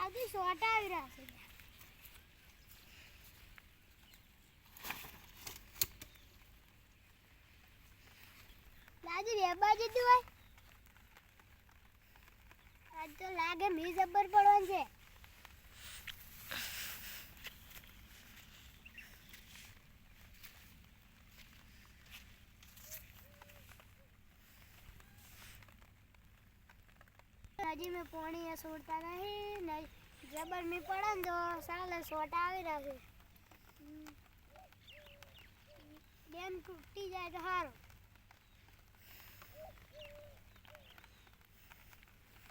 લાજી સોટા આવી રહ્યા છે લાજી રેબા જીતું હોય આજ તો લાગે મી જબ્બર પડવાનું છે हजी में पानी है छोड़ता नहीं जबर में पड़ा तो साले छोटा આવી રહે ડેમ તૂટી જાય તો હારો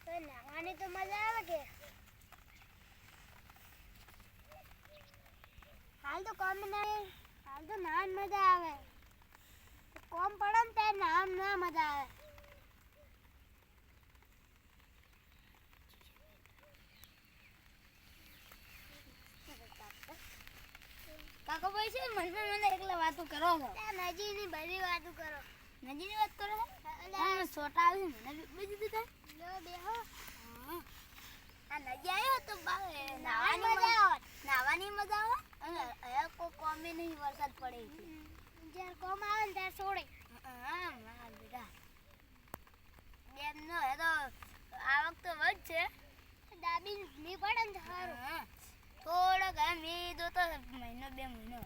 તો નાવાની તો મજા આવે કે હાલ તો કોમ નહીં હાલ તો નાન મજા આવે કોમ પડે ને તે નામ ના મજા આવે કાકો ભાઈ છે મને એકલા વાતો કરો છો નજીની બધી વાતો કરો નજીની વાત કરો હા છોટા આવી મને બીજું દીધા લો બેહો આ નજી આવ્યો તો નાવાની મજા આવે નાવાની મજા આવે અને અહીંયા કોઈ કોમે નહીં વરસાદ પડે છે જ્યારે કોમ આવે ને ત્યારે છોડે હા મારા બેટા ડેમ નો હે તો આ વખતે વધ છે દાબી ની પડે ને સારું થોડો ઘર મી દો તો મહિનો બે મહિનો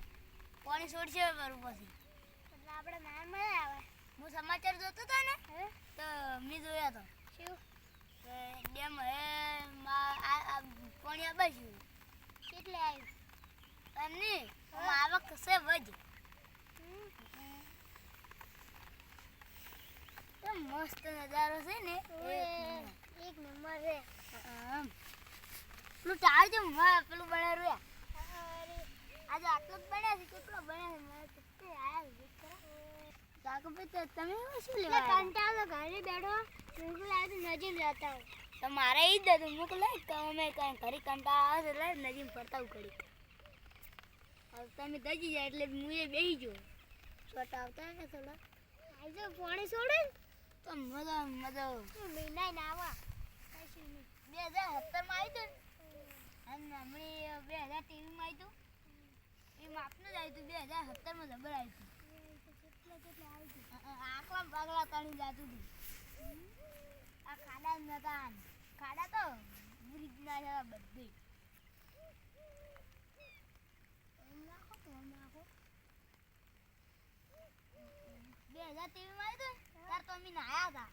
પાણી છોડશે બરોબર પછી એટલે આપણે નાન મજા આવે હું સમાચાર જોતો હતો ને તો મી જોયા તો શું ડેમ હે પાણી આબાશું કેટલે આવ્યું એમની આવક છે વજ તો મસ્ત નજારો છે ને એક નંબર છે પેલું ટાળ જેમ પેલું બને રહ્યા આજે આટલો જ બન્યા છે કેટલો બન્યા છે કાકો ભાઈ તમે શું લેવા કંટાળો ઘરે બેઠો બિલકુલ આજે નજીમ જતા હોય તો મારે એ જ દઉં મોકલે તમે કઈ ઘરે કંટાળો આવે એટલે નજીમ ફરતા કરી હવે તમે દજી જાય એટલે હું એ બેસી ગયો છોટા આવતા ને થોડા આજે પાણી છોડે તો મજા મજા મહિના ના આવા 2017 માં આવી હતું અને હમણાં 2023 માં આવ્યું એ માપનું જ આવ્યું 2017 માં જબર આવ્યું આકલા પાગલા તણી જતું હતું આ ખાડા જ નતા ખાડા તો બ્રિજ ના છે બધી નાખો તો નાખો 2023 માં આવ્યું તાર તો અમે નાયા હતા